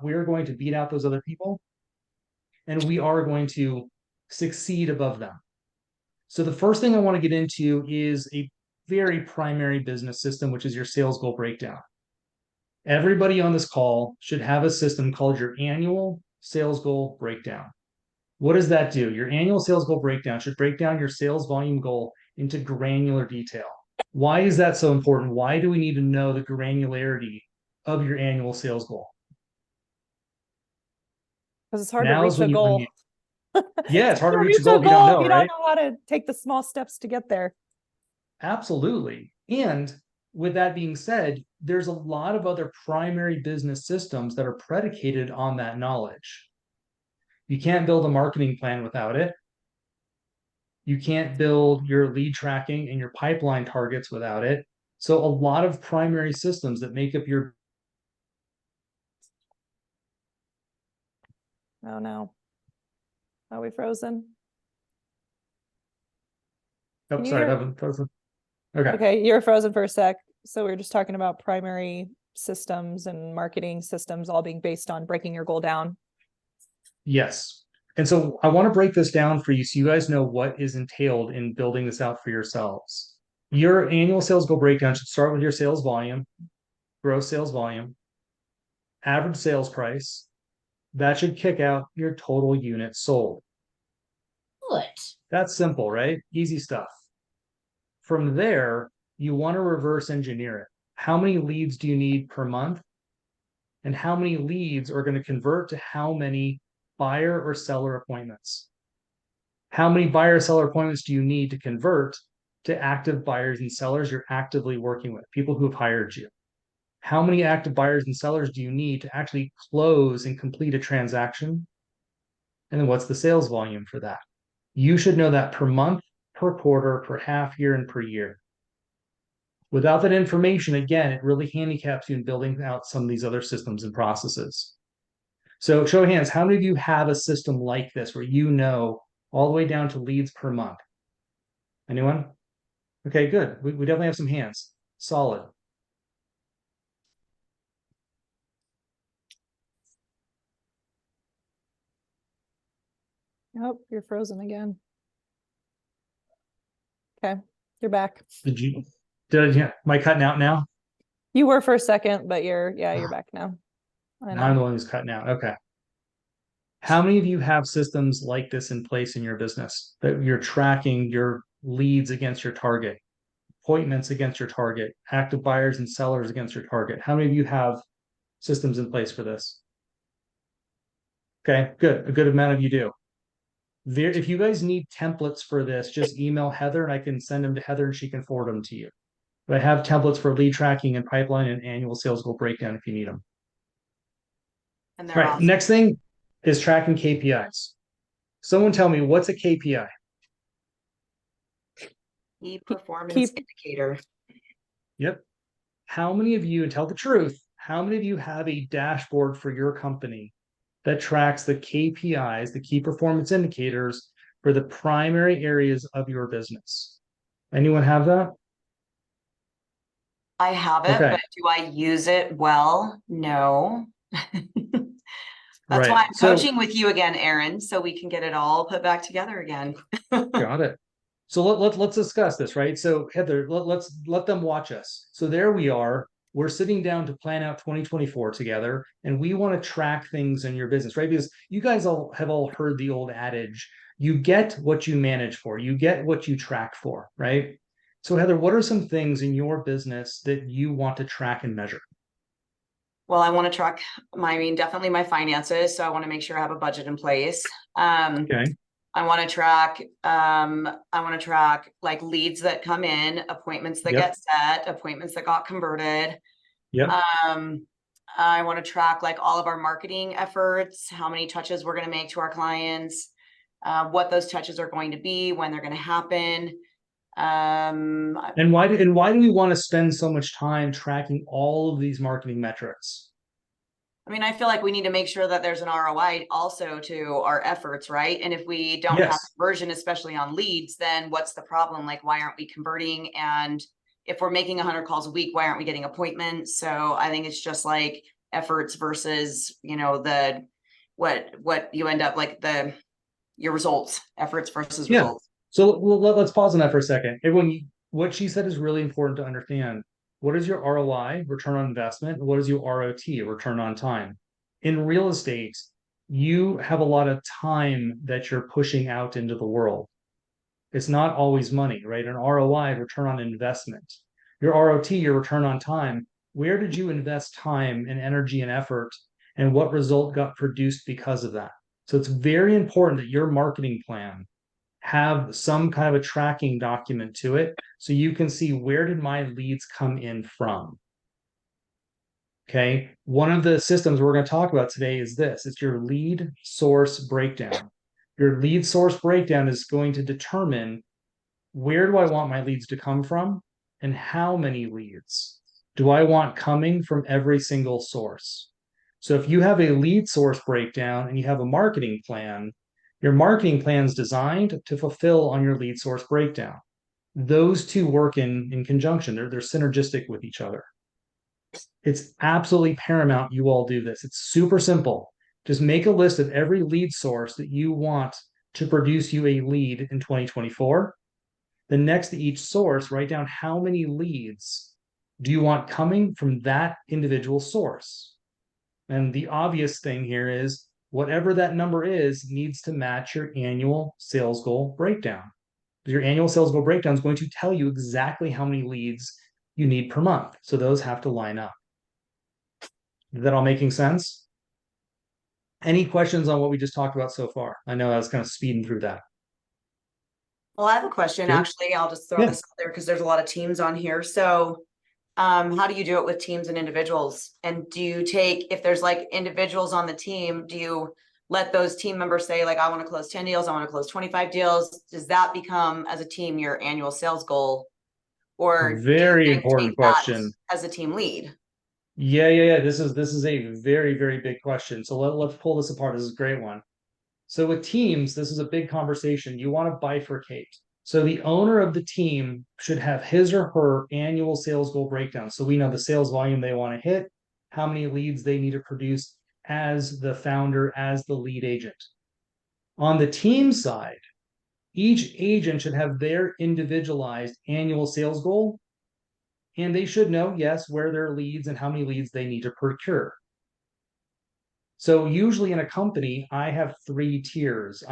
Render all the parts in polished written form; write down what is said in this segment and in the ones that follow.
We are going to beat out those other people, and we are going to succeed above them. So the first thing I want to get into is a very primary business system, which is your sales goal breakdown. Everybody on this call should have a system called your annual sales goal breakdown. What does that do? Your annual sales goal breakdown should break down your sales volume goal into granular detail. Why is that so important? Why do we need to know the granularity of your annual sales goal? Because it's hard to Now is reach a when you goal. yeah, it's hard to reach a Reach goal a if you don't goal know, if you right? don't know how to take the small steps to get there. Absolutely. And with that being said, there's a lot of other primary business systems that are predicated on that knowledge. You can't build a marketing plan without it. You can't build your lead tracking and your pipeline targets without it. So a lot of primary systems that make up your Oh no. Are we frozen? oh, sorry, that was okay. Okay, you're frozen for a sec. So we were just talking about primary systems and marketing systems all being based on breaking your goal down. Yes. And so I want to break this down for you so you guys know what is entailed in building this out for yourselves. Your annual sales goal breakdown should start with your sales volume, gross sales volume, average sales price. That should kick out your total units sold. What? That's simple, right? Easy stuff. From there, you want to reverse engineer it. How many leads do you need per month? And how many leads are going to convert to how many buyer or seller appointments? How many buyer seller appointments do you need to convert to active buyers and sellers you're actively working with, people who have hired you? How many active buyers and sellers do you need to actually close and complete a transaction? And then what's the sales volume for that? You should know that per month, per quarter, per half year, and per year. Without that information, again, it really handicaps you in building out some of these other systems and processes. So show of hands, how many of you have a system like this where you know all the way down to leads per month? Anyone? Okay, good. We definitely have some hands. Solid. Oh, you're frozen again. Okay, you're back. Am I cutting out now? You were for a second, but you're back now. I'm the one who's cutting out. Okay. How many of you have systems like this in place in your business that you're tracking your leads against your target, appointments against your target, active buyers and sellers against your target? How many of you have systems in place for this? Okay, good. A good amount of you do. If you guys need templates for this, just email Heather and I can send them to Heather and she can forward them to you. But I have templates for lead tracking and pipeline and annual sales goal breakdown if you need them. And All they're right, awesome. next thing is tracking KPIs. Someone tell me, what's a KPI? Key performance indicator. Yep. How many of you, and tell the truth, how many of you have a dashboard for your company that tracks the KPIs, the key performance indicators for the primary areas of your business? Anyone have that? I have it, Okay. but do I use it well? No. That's Right. why I'm coaching with you again, Aaron, so we can get it all put back together again. Got it. So let's discuss this, right? So Heather, let's let them watch us. So there we are. We're sitting down to plan out 2024 together, and we want to track things in your business, right? Because you guys have all heard the old adage, you get what you manage for, you get what you track for, right? So Heather, what are some things in your business that you want to track and measure? Well, I want to track definitely my finances. So I want to make sure I have a budget in place. Okay. I want to track like leads that come in, appointments that get set, appointments that got converted. Yep. I want to track like all of our marketing efforts, how many touches we're going to make to our clients, what those touches are going to be, when they're going to happen. And why do we want to spend so much time tracking all of these marketing metrics? I mean, I feel like we need to make sure that there's an ROI also to our efforts, right? And if we don't have conversion, especially on leads, then what's the problem? Like, why aren't we converting? And if we're making 100 calls a week, why aren't we getting appointments? So I think it's just like efforts versus, you know, the, what you end up like your results, efforts versus Yeah. results. So let's pause on that for a second. Everyone, what she said is really important to understand. What is your ROI, return on investment? What is your ROT, return on time? In real estate, you have a lot of time that you're pushing out into the world. It's not always money, right? An ROI, return on investment. Your ROT, your return on time. Where did you invest time and energy and effort, and what result got produced because of that? So it's very important that your marketing plan have some kind of a tracking document to it so you can see, where did my leads come in from? Okay. One of the systems we're going to talk about today is this. It's your lead source breakdown. Your lead source breakdown is going to determine, where do I want my leads to come from, and how many leads do I want coming from every single source? So if you have a lead source breakdown and you have a marketing plan, your marketing plan is designed to fulfill on your lead source breakdown. Those two work in conjunction. They're synergistic with each other. It's absolutely paramount you all do this. It's super simple. Just make a list of every lead source that you want to produce you a lead in 2024. Then next to each source, write down how many leads do you want coming from that individual source. And the obvious thing here is, whatever that number is needs to match your annual sales goal breakdown. Your annual sales goal breakdown is going to tell you exactly how many leads you need per month. So those have to line up. Is that all making sense? Any questions on what we just talked about so far? I know I was kind of speeding through that. Well, I have a question, Sure. actually. I'll just throw Yeah. this out there because there's a lot of teams on here. So how do you do it with teams and individuals? And do you take, if there's like individuals on the team, do you let those team members say, like, I want to close 10 deals, I want to close 25 deals? Does that become, as a team, your annual sales goal? Or do you Very then important take that question. as a team lead? Yeah. This is a very, very big question. So let's pull this apart. This is a great one. So with teams, this is a big conversation. You want to bifurcate. So the owner of the team should have his or her annual sales goal breakdown. So we know the sales volume they want to hit, how many leads they need to produce as the founder, as the lead agent. On the team side, each agent should have their individualized annual sales goal, and they should know, yes, where their leads and how many leads they need to procure. So usually in a company, I have 3 tiers.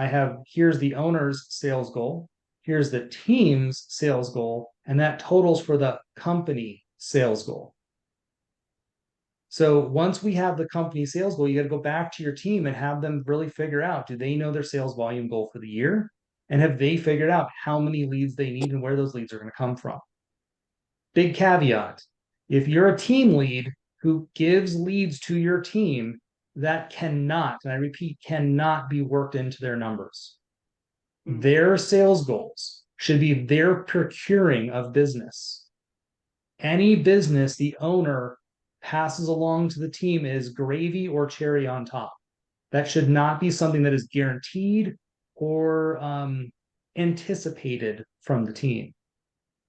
Here's the owner's sales goal, here's the team's sales goal, and that totals for the company sales goal. So once we have the company sales goal, you got to go back to your team and have them really figure out, do they know their sales volume goal for the year? And have they figured out how many leads they need and where those leads are going to come from? Big caveat. If you're a team lead who gives leads to your team, that cannot, and I repeat, cannot be worked into their numbers. Their sales goals should be their procuring of business. Any business the owner passes along to the team is gravy or cherry on top. That should not be something that is guaranteed or anticipated from the team.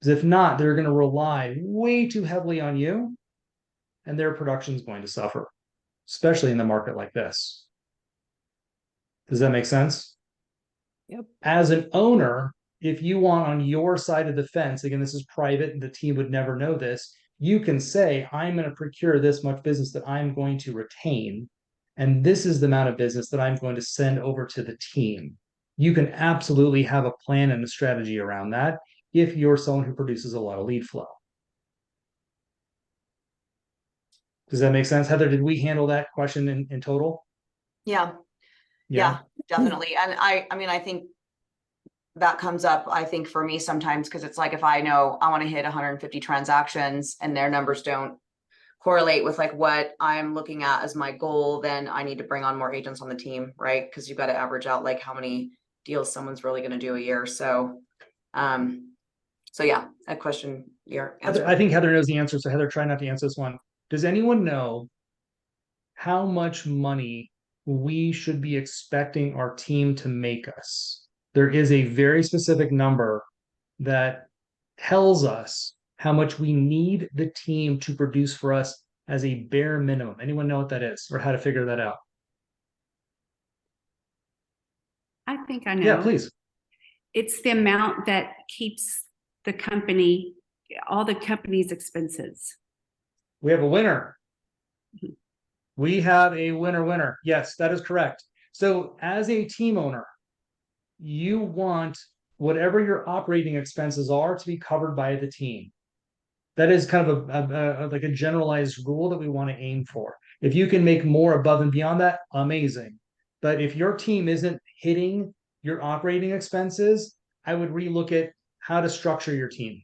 Because if not, they're going to rely way too heavily on you, and their production is going to suffer, especially in the market like this. Does that make sense? Yep. As an owner, if you want on your side of the fence, again, this is private and the team would never know this, you can say, I'm going to procure this much business that I'm going to retain, and this is the amount of business that I'm going to send over to the team. You can absolutely have a plan and a strategy around that if you're someone who produces a lot of lead flow. Does that make sense? Heather, did we handle that question in total? Yeah, definitely. And I mean, I think that comes up, I think, for me sometimes, because it's like, if I know I want to hit 150 transactions and their numbers don't correlate with like what I'm looking at as my goal, then I need to bring on more agents on the team, right? Because you've got to average out like how many deals someone's really going to do a year. So yeah, a question your answer. I think Heather knows the answer. So Heather, try not to answer this one. Does anyone know how much money we should be expecting our team to make us? There is a very specific number that tells us how much we need the team to produce for us as a bare minimum? Anyone know what that is or how to figure that out? I think I know. Yeah, please. It's the amount that keeps the company, all the company's expenses. We have a winner. We have a winner. Yes, that is correct. So as a team owner, you want whatever your operating expenses are to be covered by the team. That is kind of like a generalized rule that we want to aim for. If you can make more above and beyond that, amazing. But if your team isn't hitting your operating expenses, I would relook at how to structure your team.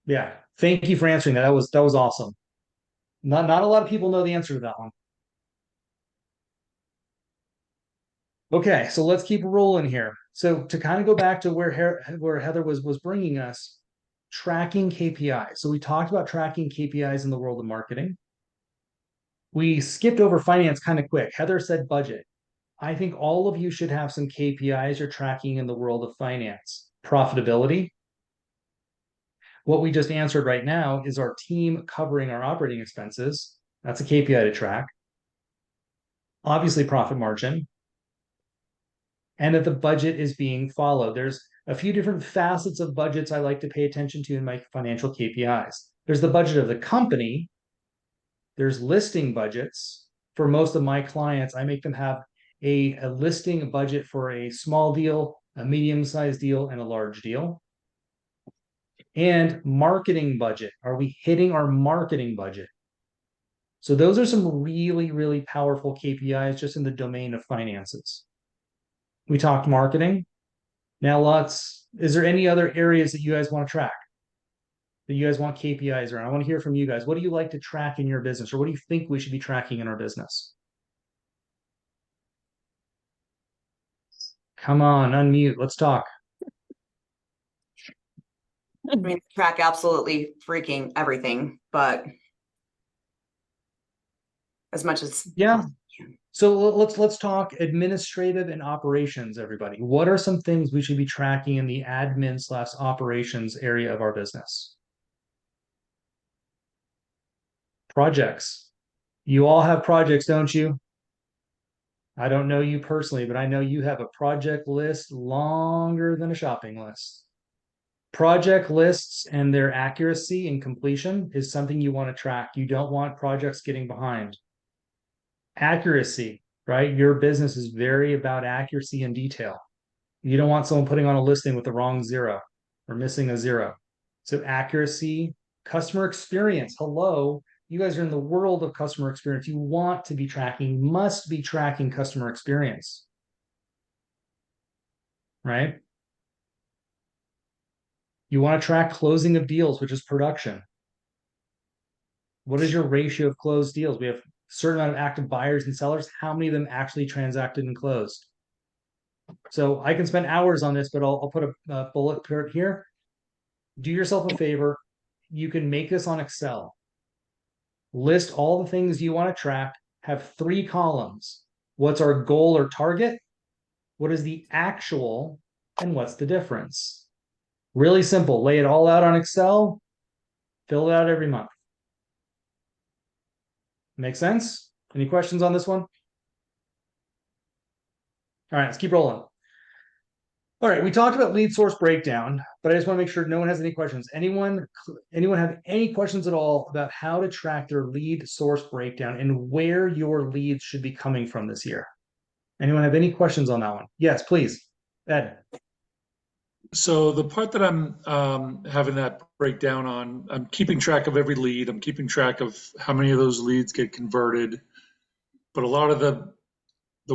Yeah, thank you for answering that. That was awesome. Not a lot of people know the answer to that one. Okay, so let's keep rolling here. So to kind of go back to where Heather was bringing us, tracking KPIs. So we talked about tracking KPIs in the world of marketing. We skipped over finance kind of quick. Heather said budget. I think all of you should have some KPIs you're tracking in the world of finance. Profitability. What we just answered right now is our team covering our operating expenses. That's a KPI to track. Obviously, profit margin. And that the budget is being followed. There's a few different facets of budgets I like to pay attention to in my financial KPIs. There's the budget of the company. There's listing budgets. For most of my clients, I make them have a listing budget for a small deal, a medium-sized deal, and a large deal. And marketing budget. Are we hitting our marketing budget? So those are some really, really powerful KPIs just in the domain of finances. We talked marketing. Now is there any other areas that you guys want to track? That you guys want KPIs around? I want to hear from you guys. What do you like to track in your business? Or what do you think we should be tracking in our business? Come on, unmute. Let's talk. I mean, track absolutely freaking everything, but as much as yeah. So let's talk administrative and operations, everybody. What are some things we should be tracking in the admin/operations area of our business? Projects. You all have projects, don't you? I don't know you personally, but I know you have a project list longer than a shopping list. Project lists and their accuracy and completion is something you want to track. You don't want projects getting behind. Accuracy, right? Your business is very about accuracy and detail. You don't want someone putting on a listing with the wrong zero or missing a zero. So accuracy, customer experience. Hello, you guys are in the world of customer experience. You want to be tracking, must be tracking customer experience, right? You want to track closing of deals, which is production. What is your ratio of closed deals? We have a certain amount of active buyers and sellers. How many of them actually transacted and closed? So I can spend hours on this, but I'll put a bullet point here. Do yourself a favor. You can make this on Excel. List all the things you want to track. Have 3 columns. What's our goal or target? What is the actual? And what's the difference? Really simple. Lay it all out on Excel. Fill it out every month. Make sense? Any questions on this one? All right, let's keep rolling. All right, we talked about lead source breakdown, but I just want to make sure no one has any questions. Anyone have any questions at all about how to track their lead source breakdown and where your leads should be coming from this year? Anyone have any questions on that one? Yes, please. Ed. So the part that I'm having that breakdown on, I'm keeping track of every lead. I'm keeping track of how many of those leads get converted. But a lot of the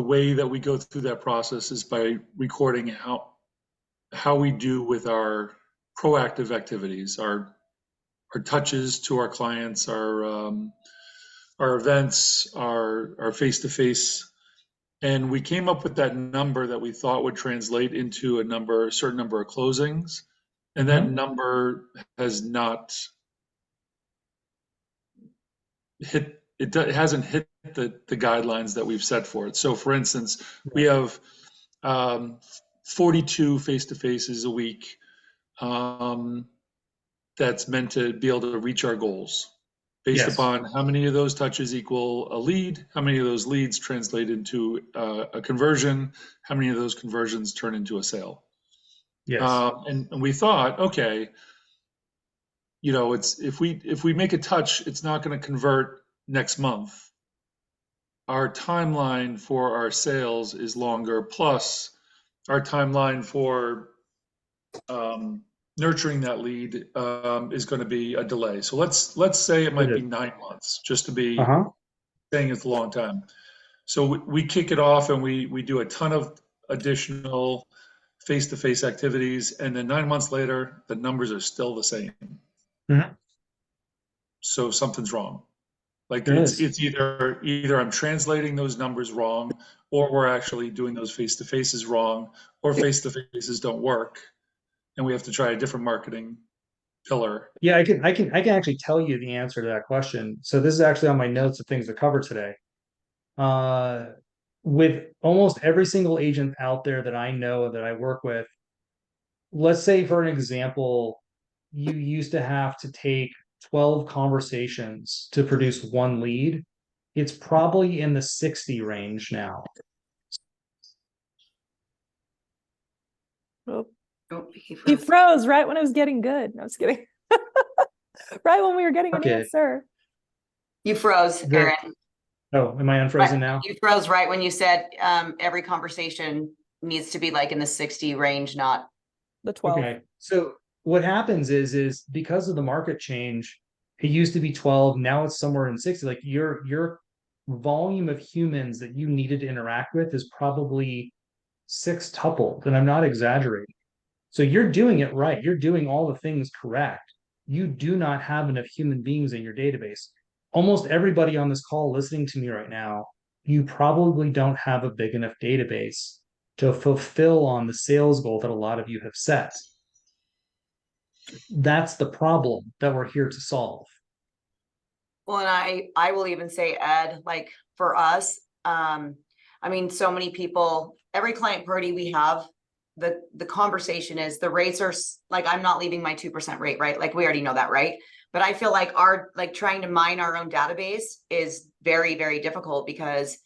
way that we go through that process is by recording how we do with our proactive activities, our touches to our clients, our events, our face-to-face. And we came up with that number that we thought would translate into a certain number of closings. And that number has not hit, it hasn't hit the guidelines that we've set for it. So for instance, we have 42 face-to-faces a week. That's meant to be able to reach our goals based Yes. upon how many of those touches equal a lead, how many of those leads translate into a conversion, how many of those conversions turn into a sale. Yes. And we thought, okay, it's if we make a touch, it's not going to convert next month. Our timeline for our sales is longer, plus our timeline for nurturing that lead is going to be a delay. So let's say it might be 9 months, just to be saying it's a long time. So we kick it off and we do a ton of additional face-to-face activities, and then 9 months later, the numbers are still the same. Mhm. So something's wrong. Like There it's is. either I'm translating those numbers wrong, or we're actually doing those face-to-faces wrong, or face-to-faces don't work, and we have to try a different marketing pillar. Yeah, I can actually tell you the answer to that question. So this is actually on my notes of things to cover today. With almost every single agent out there that I know that I work with, let's say for an example, you used to have to take 12 conversations to produce one lead. It's probably in the 60 range now. Oh, Oh, he he froze. froze right when it was getting good. No, I was kidding. Right when we were getting an Okay. answer. You froze, The- Aaron. Oh, am I unfrozen now? You froze right when you said every conversation needs to be like in the 60 range, not The 12. Okay. So what happens is because of the market change, it used to be 12, now it's somewhere in 60. Like your volume of humans that you needed to interact with is probably six-tupled, and I'm not exaggerating. So you're doing it right. You're doing all the things correct. You do not have enough human beings in your database. Almost everybody on this call listening to me right now, you probably don't have a big enough database to fulfill on the sales goal that a lot of you have set. That's the problem that we're here to solve. well, and I will even say, Ed, like for us, I mean, so many people, every client party we have, the conversation is the rates are like, I'm not leaving my 2% rate, right? Like we already know that, right? But I feel like like trying to mine our own database is very, very difficult because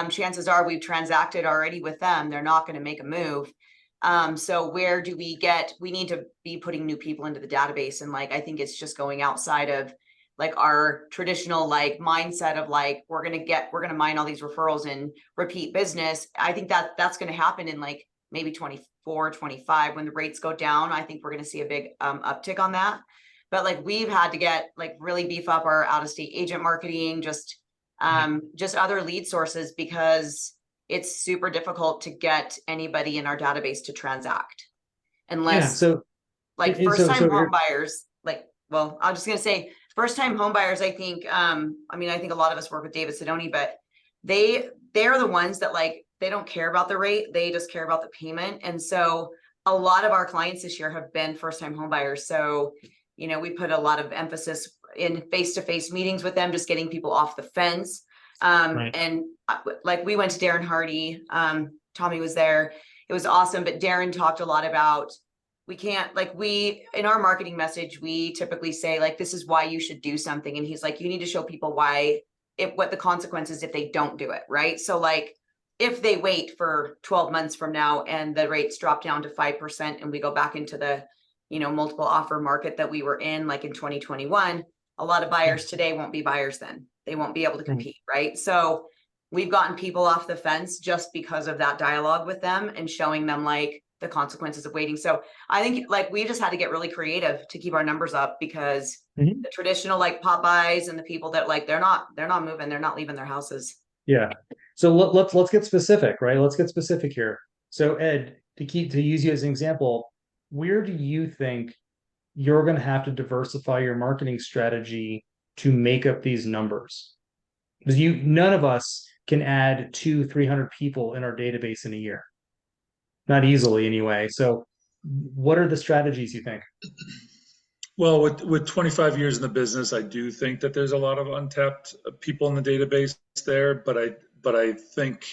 chances are we've transacted already with them. They're not going to make a move. So where do we need to be putting new people into the database. And like, I think it's just going outside of like our traditional like mindset of like, we're going to mine all these referrals and repeat business. I think that's going to happen in like maybe 24, 25, when the rates go down. I think we're going to see a big uptick on that. But like, we've had to get like really beef up our out-of-state agent marketing, just other lead sources, because it's super difficult to get anybody in our database to transact unless like first-time home buyers, like, well, I'm just going to say first-time home buyers. I think, I mean, I think a lot of us work with David Sidoni, but they're the ones that like, they don't care about the rate. They just care about the payment. And so a lot of our clients this year have been first-time home buyers. So, we put a lot of emphasis in face-to-face meetings with them, just getting people off the fence. And like we went to Darren Hardy, Tommy was there. It was awesome. But Darren talked a lot about, we can't, like, in our marketing message, we typically say like, this is why you should do something. And he's like, you need to show people what the consequences if they don't do it. Right. So like, if they wait for 12 months from now and the rates drop down to 5% and we go back into the, multiple offer market that we were in, like in 2021, a lot of buyers today won't be buyers then. They won't be able to compete, right? So we've gotten people off the fence just because of that dialogue with them and showing them like the consequences of waiting. So I think like we just had to get really creative to keep our numbers up, because the traditional like Popeyes and the people that like, they're not moving, they're not leaving their houses. Yeah. So let's get specific, right? Let's get specific here. So Ed, to use you as an example, where do you think you're going to have to diversify your marketing strategy to make up these numbers? Because none of us can add 200-300 people in our database in a year. Not easily anyway. So what are the strategies you think? Well, with 25 years in the business, I do think that there's a lot of untapped people in the database there, but I think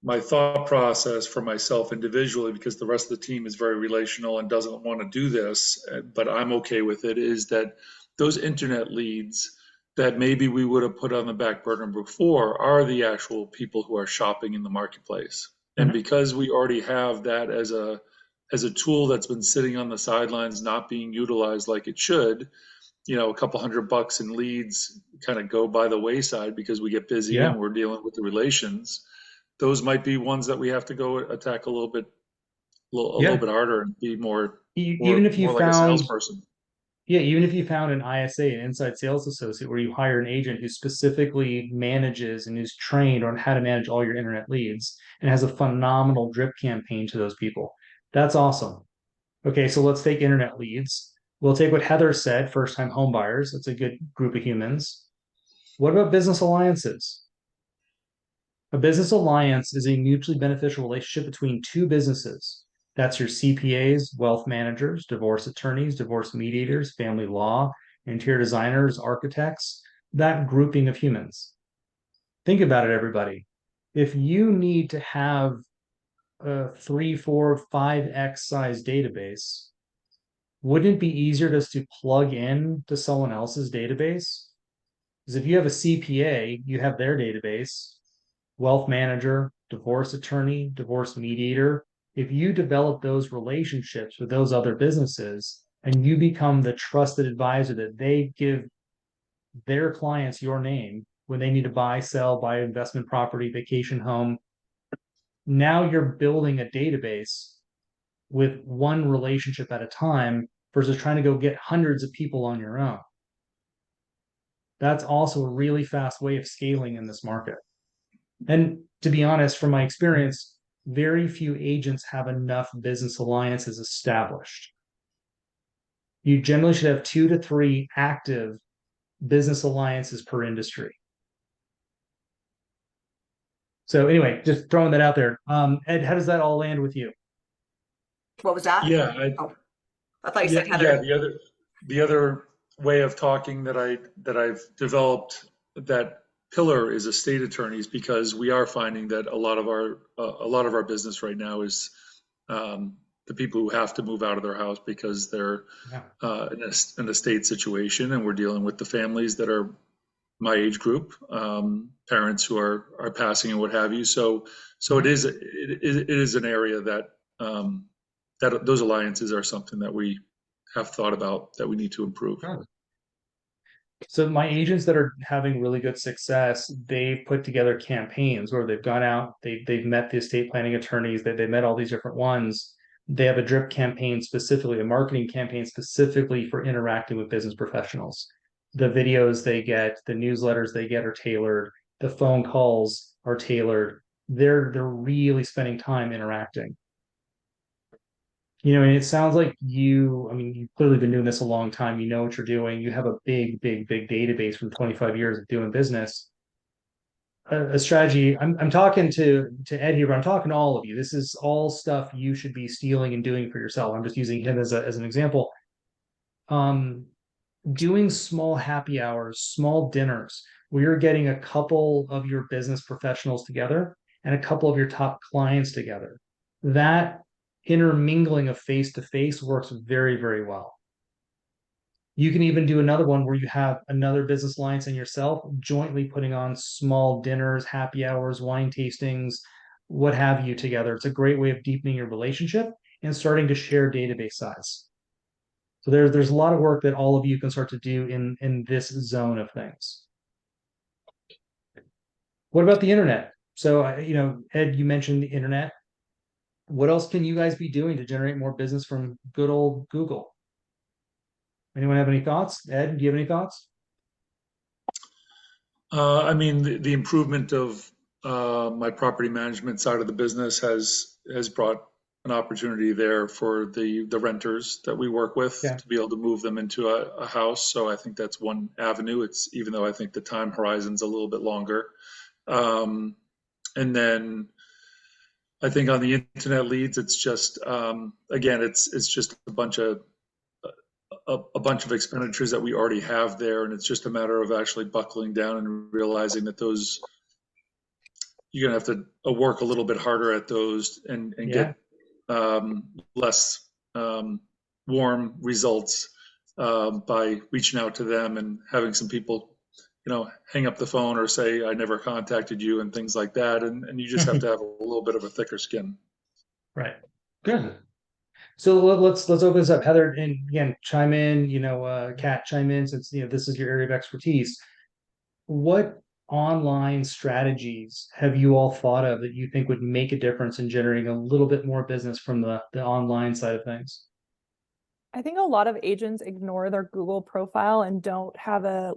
my thought process for myself individually, because the rest of the team is very relational and doesn't want to do this, but I'm okay with it, is that those internet leads that maybe we would have put on the back burner before are the actual people who are shopping in the marketplace. And Mhm. because we already have that as a tool that's been sitting on the sidelines, not being utilized like it should, a couple $100 in leads kind of go by the wayside because we get busy Yeah. and we're dealing with the relations. Those might be ones that we have to go attack a little bit harder and be more Even if you like a found, salesperson. yeah, even if you found an ISA, an inside sales associate, where you hire an agent who specifically manages and is trained on how to manage all your internet leads and has a phenomenal drip campaign to those people. That's awesome. Okay, so let's take internet leads. We'll take what Heather said, first time home buyers. That's a good group of humans. What about business alliances? A business alliance is a mutually beneficial relationship between two businesses. That's your CPAs, wealth managers, divorce attorneys, divorce mediators, family law, interior designers, architects, that grouping of humans. Think about it, everybody. If you need to have a 3, 4, 5x size database, wouldn't it be easier just to plug in to someone else's database? Because if you have a CPA, you have their database, wealth manager, divorce attorney, divorce mediator. If you develop those relationships with those other businesses and you become the trusted advisor that they give their clients your name when they need to buy, sell, buy investment property, vacation home, now you're building a database with one relationship at a time versus trying to go get hundreds of people on your own. That's also a really fast way of scaling in this market. And to be honest, from my experience, very few agents have enough business alliances established. You generally should have 2 to 3 active business alliances per industry. So anyway, just throwing that out there. Ed, how does that all land with you? What was that? Yeah, Oh, I thought you said yeah, Heather. the other way of talking that I've developed, that pillar, is estate attorneys, because we are finding that a lot of our business right now is the people who have to move out of their house because they're Yeah. in an estate situation, and we're dealing with the families that are my age group, parents who are passing and what have you. So it is an area that that those alliances are something that we have thought about that we need to improve. Sure. So my agents that are having really good success, they put together campaigns where they've gone out, they've met the estate planning attorneys, they met all these different ones. They have a drip campaign specifically, a marketing campaign specifically for interacting with business professionals. The videos they get, the newsletters they get are tailored, the phone calls are tailored. They're really spending time interacting. And it sounds like I mean, you've clearly been doing this a long time. You know what you're doing. You have a big, big, big database from 25 years of doing business. A strategy. I'm talking to Ed here, but I'm talking to all of you. This is all stuff you should be stealing and doing for yourself. I'm just using him as an example. Doing small happy hours, small dinners, where you're getting a couple of your business professionals together and a couple of your top clients together. That intermingling of face to face works very, very well. You can even do another one where you have another business alliance and yourself jointly putting on small dinners, happy hours, wine tastings, what have you together. It's a great way of deepening your relationship and starting to share database size. So there's a lot of work that all of you can start to do in this zone of things. What about the internet? So, Ed, you mentioned the internet. What else can you guys be doing to generate more business from good old Google? Anyone have any thoughts? Ed, do you have any thoughts? I mean, the improvement of my property management side of the business has brought an opportunity there for the renters that we work with to be able to move them into a house. So I think that's one avenue. It's, even though I think the time horizon's a little bit longer. And then I think on the internet leads, it's just again, it's just a bunch of expenditures that we already have there, and it's just a matter of actually buckling down and realizing that those, you're gonna have to work a little bit harder at those and get less warm results by reaching out to them and having some people, hang up the phone or say, I never contacted you and things like that. And you just have to have a little bit of a thicker skin. Right. Good. So let's open this up, Heather, and again, chime in, Kat, chime in, since, this is your area of expertise. What online strategies have you all thought of that you think would make a difference in generating a little bit more business from the online side of things? I think a lot of agents ignore their Google profile and don't have a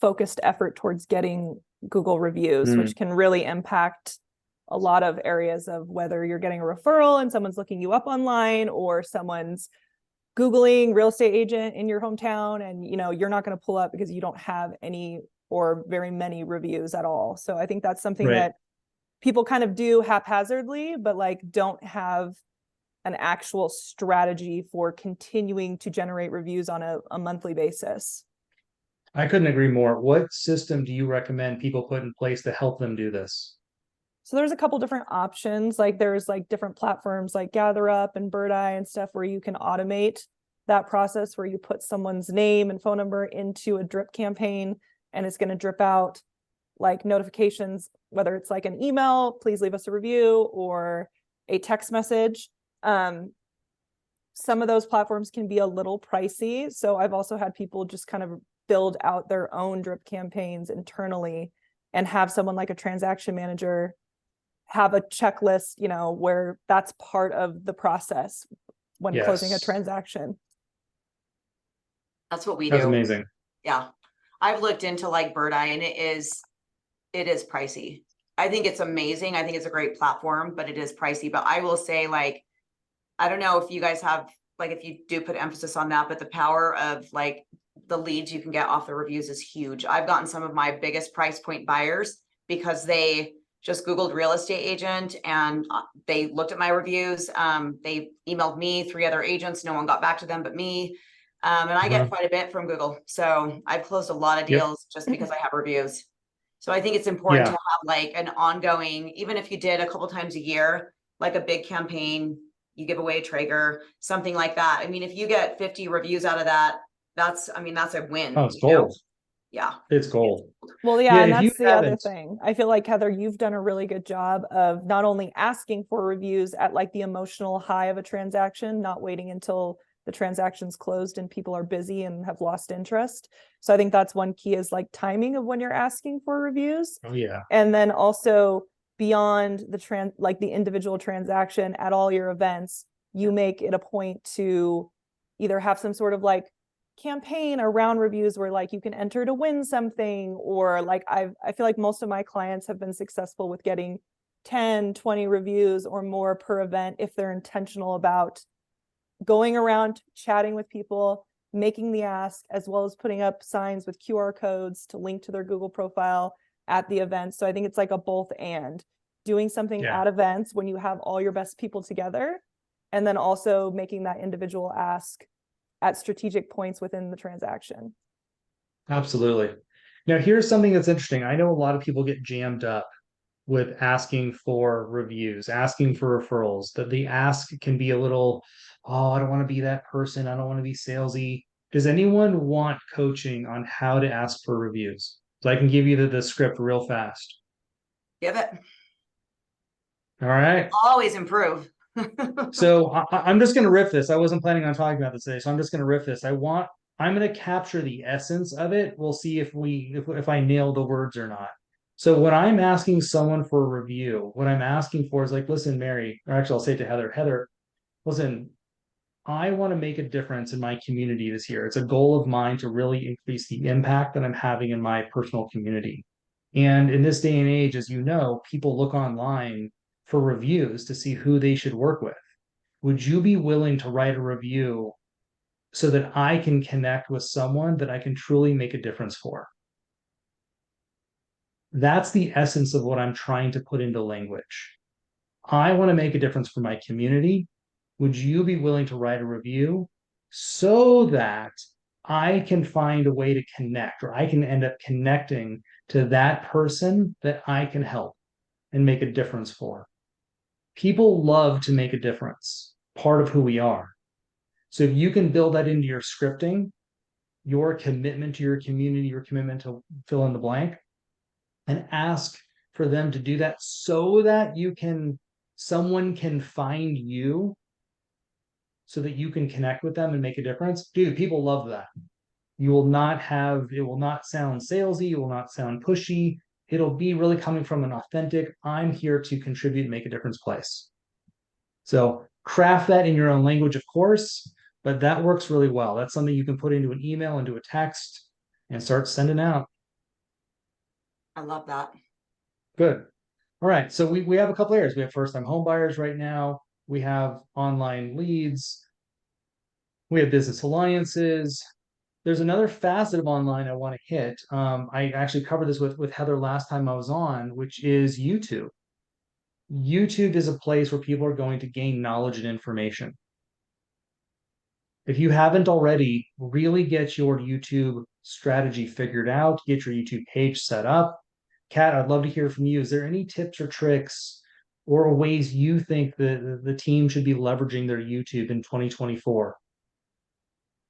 focused effort towards getting Google reviews, which can really impact a lot of areas of whether you're getting a referral and someone's looking you up online, or someone's Googling real estate agent in your hometown, and you're not going to pull up because you don't have any or very many reviews at all. So I think that's something that people kind of do haphazardly, but don't have an actual strategy for continuing to generate reviews on a monthly basis. I couldn't agree more. What system do you recommend people put in place to help them do this? So there's a couple different options. There's different platforms like GatherUp and Birdeye and stuff where you can automate that process, where you put someone's name and phone number into a drip campaign, and it's going to drip out notifications, whether it's an email, please leave us a review, or a text message. Some of those platforms can be a little pricey. So I've also had people just kind of build out their own drip campaigns internally and have someone like a transaction manager have a checklist, where that's part of the process when closing a transaction. That's what we That's do. amazing. Yeah. I've looked into Birdeye, and it is pricey. I think it's amazing. I think it's a great platform, but it is pricey. But I will say, I don't know if you guys have, if you do put emphasis on that, but the power of the leads you can get off the reviews is huge. I've gotten some of my biggest price point buyers because they just Googled real estate agent and they looked at my reviews. They emailed me, 3 other agents. No one got back to them but me. And I get quite a bit from Google. So I've closed a lot of deals just because I have reviews. So I think it's important to have an ongoing, even if you did a couple times a year, a big campaign, you give away a Traeger, something like that. I mean, if you get 50 reviews out of that, that's a win. Oh, it's gold. Yeah. It's gold. Well, and that's the other thing. I feel like, Heather, you've done a really good job of not only asking for reviews at the emotional high of a transaction, not waiting until the transaction's closed and people are busy and have lost interest. So I think that's one key, is timing of when you're asking for reviews. Oh yeah. And then also beyond the the individual transaction, at all your events, you make it a point to either have some sort of campaign around reviews where you can enter to win something, or I feel like most of my clients have been successful with getting 10, 20 reviews or more per event if they're intentional about going around chatting with people, making the ask, as well as putting up signs with QR codes to link to their Google profile at the event. So I think it's a both and, doing something at events when you have all your best people together, and then also making that individual ask at strategic points within the transaction. Absolutely. Now, here's something that's interesting. I know a lot of people get jammed up with asking for reviews, asking for referrals, that the ask can be a little, oh, I don't want to be that person. I don't want to be salesy. Does anyone want coaching on how to ask for reviews? So I can give you the script real fast. Give it. All right. Always improve. So I'm just going to riff this. I wasn't planning on talking about this today, so I'm just going to riff this. I'm going to capture the essence of it. We'll see if I nail the words or not. So when I'm asking someone for a review, what I'm asking for is listen, Mary, or actually I'll say it to Heather, listen, I want to make a difference in my community this year. It's a goal of mine to really increase the impact that I'm having in my personal community. And in this day and age, as you know, people look online for reviews to see who they should work with. Would you be willing to write a review so that I can connect with someone that I can truly make a difference for? That's the essence of what I'm trying to put into language. I want to make a difference for my community. Would you be willing to write a review so that I can find a way to connect, or I can end up connecting to that person that I can help and make a difference for? People love to make a difference, part of who we are. So if you can build that into your scripting, your commitment to your community, your commitment to fill in the blank, and ask for them to do that so that someone can find you so that you can connect with them and make a difference. Dude, people love that. It will not sound salesy, it will not sound pushy. It'll be really coming from an authentic, I'm here to contribute and make a difference place. So craft that in your own language, of course, but that works really well. That's something you can put into an email, into a text, and start sending out. I love that. Good. All right. So we have a couple areas. We have first-time home buyers right now. We have online leads. We have business alliances. There's another facet of online I want to hit. I actually covered this with Heather last time I was on, which is YouTube. YouTube is a place where people are going to gain knowledge and information. If you haven't already, really get your YouTube strategy figured out, get your YouTube page set up. Kat, I'd love to hear from you. Is there any tips or tricks or ways you think the team should be leveraging their YouTube in 2024?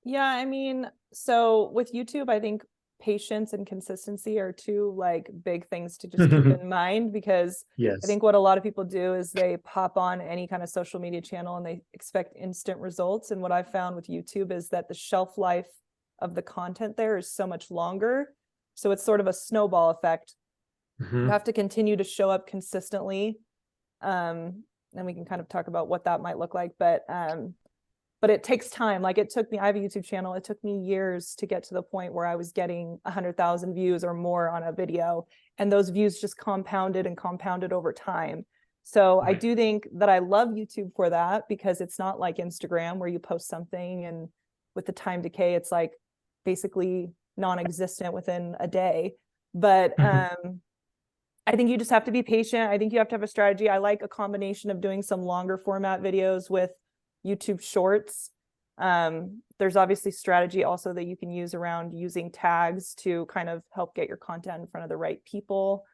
Yeah, I mean, so with YouTube, I think patience and consistency are two like big things to just keep in mind, because Yes. I think what a lot of people do is they pop on any kind of social media channel and they expect instant results. And what I've found with YouTube is that the shelf life of the content there is so much longer. So it's sort of a snowball effect. You have to continue to show up consistently. And we can kind of talk about what that might look like, but it takes time. Like it took me, I have a YouTube channel. It took me years to get to the point where I was getting 100,000 views or more on a video. And those views just compounded and compounded over time. So I do think that I love YouTube for that, because it's not like Instagram where you post something and with the time decay, it's like basically non-existent within a day. But I think you just have to be patient. I think you have to have a strategy. I like a combination of doing some longer format videos with YouTube shorts. There's obviously strategy also that you can use around using tags to kind of help get your content in front of the right people.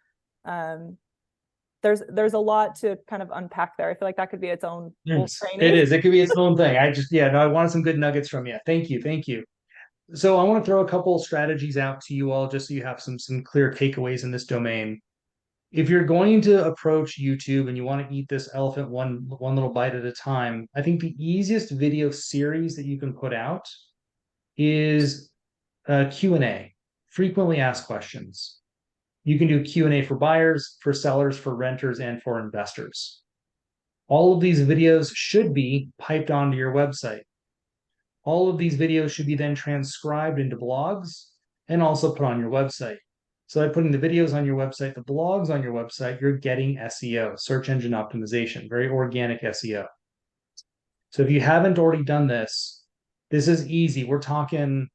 There's a lot to kind of unpack there. I feel like that could be its own whole training. It is. It could be its own thing. I wanted some good nuggets from you. Thank you. Thank you. So I want to throw a couple strategies out to you all, just so you have some clear takeaways in this domain. If you're going to approach YouTube and you want to eat this elephant one little bite at a time, I think the easiest video series that you can put out is Q&A, frequently asked questions. You can do Q&A for buyers, for sellers, for renters, and for investors. All of these videos should be piped onto your website. All of these videos should be then transcribed into blogs and also put on your website. So by putting the videos on your website, the blogs on your website, you're getting SEO, search engine optimization, very organic SEO. So if you haven't already done this, this is easy. We're talking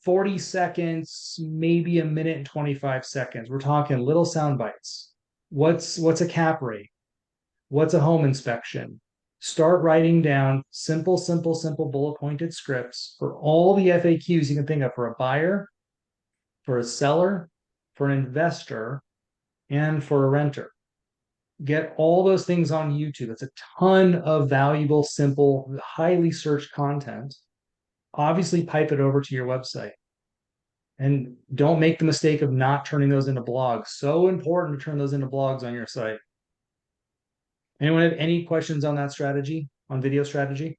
40 seconds, maybe a minute and 25 seconds. We're talking little sound bites. What's a cap rate? What's a home inspection? Start writing down simple bullet pointed scripts for all the FAQs you can think of for a buyer, for a seller, for an investor, and for a renter. Get all those things on YouTube. It's a ton of valuable, simple, highly searched content. Obviously, pipe it over to your website. And don't make the mistake of not turning those into blogs. So important to turn those into blogs on your site. Anyone have any questions on that strategy, on video strategy?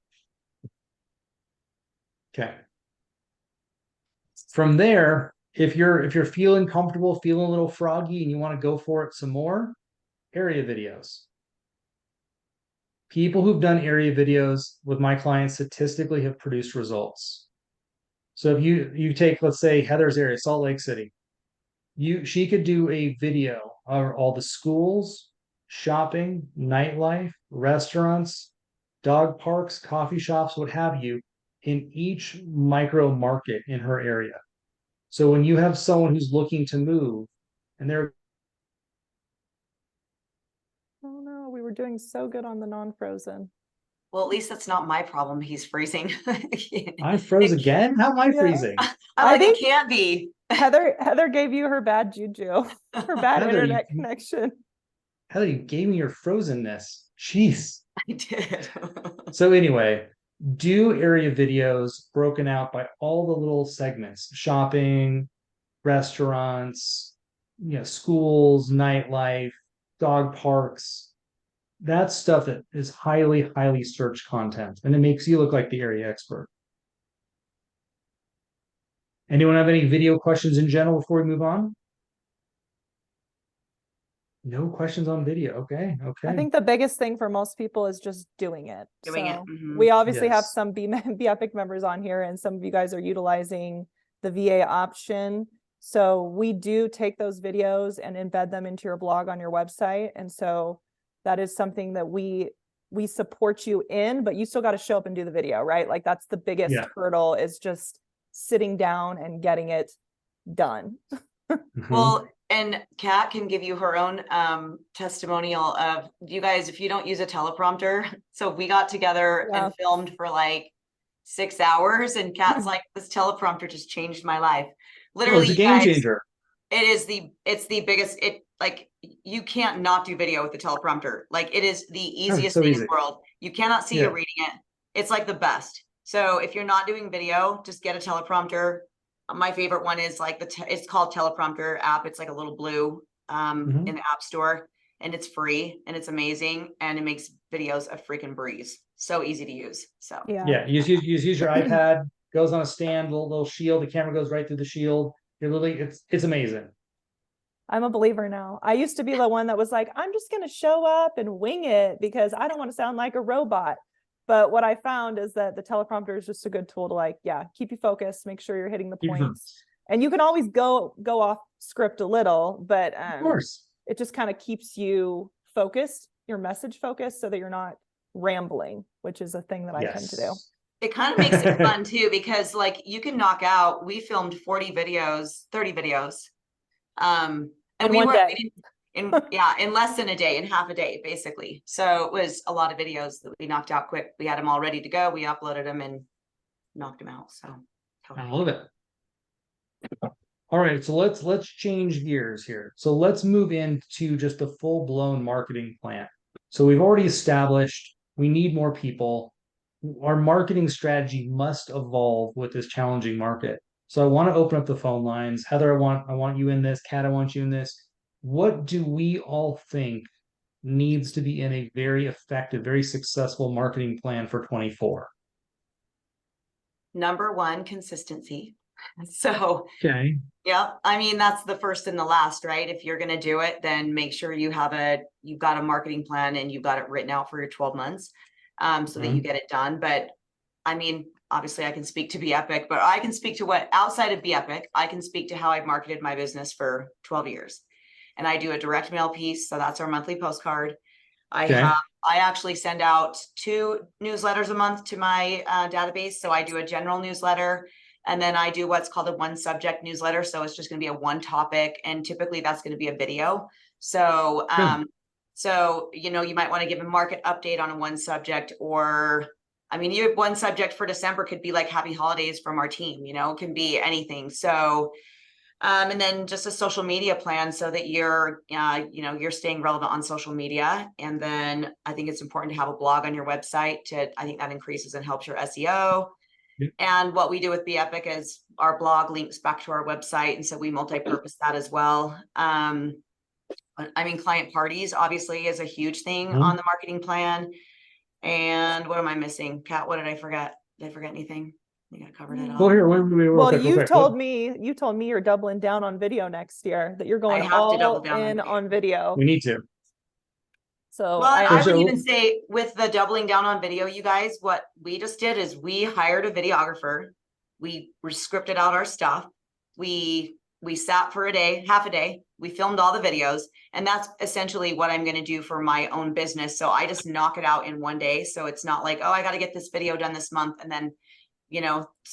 Okay. From there, if you're feeling comfortable, feeling a little froggy, and you want to go for it some more, area videos. People who've done area videos with my clients statistically have produced results. So if you take, let's say, Heather's area, Salt Lake City, she could do a video of all the schools, shopping, nightlife, restaurants, dog parks, coffee shops, what have you, in each micro market in her area. So when you have someone who's looking to move and they're Oh no, we were doing so good on the non-frozen. Well, at least that's not my problem. He's freezing. I froze again? How am I Yeah. freezing? I think- it can't be. Heather gave you her bad juju, her bad Heather, internet connection. Heather, you gave me your frozenness. Jeez. I did. So anyway, do area videos broken out by all the little segments, shopping, restaurants, schools, nightlife, dog parks. That's stuff that is highly, highly searched content, and it makes you look like the area expert. Anyone have any video questions in general before we move on? No questions on video. Okay. I think the biggest thing for most people is just doing it. Doing it, So mhm. we obviously have Yes. some Be Epic members on here, and some of you guys are utilizing the VA option. So we do take those videos and embed them into your blog on your website. And so that is something that we support you in, but you still got to show up and do the video, right? Like that's the biggest Yeah. hurdle, is just sitting down and getting it done. Mhm. Well, and Kat can give you her own testimonial of, you guys, if you don't use a teleprompter. So we got together Yeah. and filmed for like 6 hours, and Kat's like, this teleprompter just changed my life. Oh, Literally, it's a you game guys, changer. it's the biggest, like, you can't not do video with the teleprompter. Like, it is the easiest so thing in easy. the world. You cannot see Yeah. you reading it. It's like the best. So if you're not doing video, just get a teleprompter. My favorite one is like it's called Teleprompter app. It's like a little blue Mhm. in the app store, and it's free and it's amazing, and it makes videos a freaking breeze. So easy to use. So Yeah, you just use your iPad, goes on a stand, little shield, the camera goes right through the shield. It's amazing. I'm a believer now. I used to be the one that was like, I'm just going to show up and wing it because I don't want to sound like a robot. But what I found is that the teleprompter is just a good tool to, like, keep you focused, make sure you're hitting the points. And you can always go off script a little, but Of course. it just kind of keeps you focused, your message focused, so that you're not rambling, which is a thing that I tend to do. it kind of makes it fun too, because like you can knock out, we filmed 40 videos, 30 videos. And In we one were day. in less than a day, in half a day, basically. So it was a lot of videos that we knocked out quick. We had them all ready to go. We uploaded them and knocked them out. So I love it. All right, so let's change gears here. So let's move into just a full-blown marketing plan. So we've already established we need more people. Our marketing strategy must evolve with this challenging market. So I want to open up the phone lines. Heather, I want you in this. Kat, I want you in this. What do we all think needs to be in a very effective, very successful marketing plan for 24? number one, consistency. So Okay. yeah, I mean, that's the first and the last, right? If you're going to do it, then make sure you've got a marketing plan and you've got it written out for your 12 months so that you get it done. But I mean, obviously I can speak to Be Epic, but I can speak to what outside of Be Epic, I can speak to how I've marketed my business for 12 years. And I do a direct mail piece. So that's our monthly postcard. I actually send out 2 newsletters a month to my database. So I do a general newsletter, and then I do what's called a one subject newsletter. So it's just going to be a one topic, and typically that's going to be a video. So, you might want to give a market update on a one subject, or, I mean, you have one subject for December could be like happy holidays from our team, it can be anything. So, and then just a social media plan so that you're staying relevant on social media. And then I think it's important to have a blog on your website I think that increases and helps your SEO. Yep. And what we do with Be Epic is our blog links back to our website. And so we multi-purpose that as well. I mean, client parties obviously is a huge thing on the marketing plan. And what am I missing? Kat, what did I forget? Did I forget anything? I think I covered it all. Well, here, Well, you told me you're doubling down on video next year, that you're going have to double all down on in video. on video. We need to. So Well, I would So- even say with the doubling down on video, you guys, what we just did is we hired a videographer. We scripted out our stuff. We sat for half a day. We filmed all the videos, and that's essentially what I'm going to do for my own business. So I just knock it out in one day. So it's not like, oh, I got to get this video done this month, and then,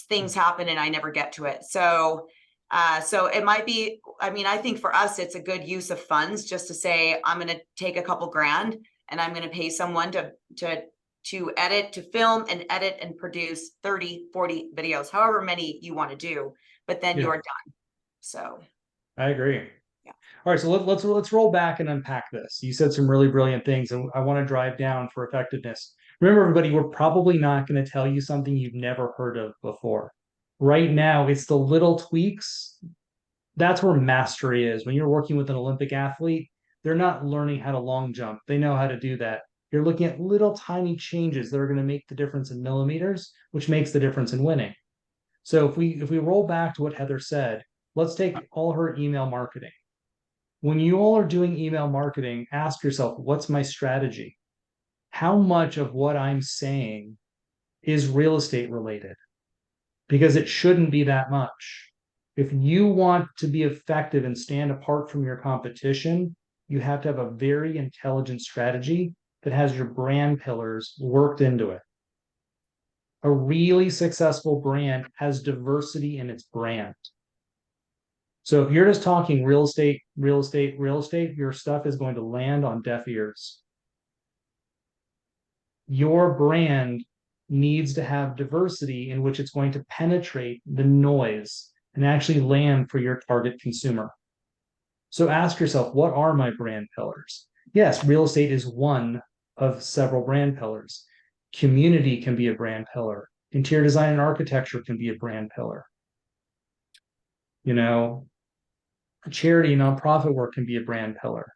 things happen and I never get to it. So it might be, I mean, I think for us, it's a good use of funds just to say, I'm going to take a couple grand and I'm going to pay someone to edit, to film and edit and produce 30, 40 videos, however many you want to do, but then you're done. So I agree. Yeah. All right, so let's roll back and unpack this. You said some really brilliant things, and I want to drive down for effectiveness. Remember, everybody, we're probably not going to tell you something you've never heard of before. Right now, it's the little tweaks. That's where mastery is. When you're working with an Olympic athlete, they're not learning how to long jump. They know how to do that. You're looking at little tiny changes that are going to make the difference in millimeters, which makes the difference in winning. So if we roll back to what Heather said, let's take all her email marketing. When you all are doing email marketing, ask yourself, what's my strategy? How much of what I'm saying is real estate related? Because it shouldn't be that much. If you want to be effective and stand apart from your competition, you have to have a very intelligent strategy that has your brand pillars worked into it. A really successful brand has diversity in its brand. So if you're just talking real estate, real estate, real estate, your stuff is going to land on deaf ears. Your brand needs to have diversity in which it's going to penetrate the noise and actually land for your target consumer. So ask yourself, what are my brand pillars? Yes, real estate is one of several brand pillars. Community can be a brand pillar. Interior design and architecture can be a brand pillar. You know, charity, nonprofit work can be a brand pillar.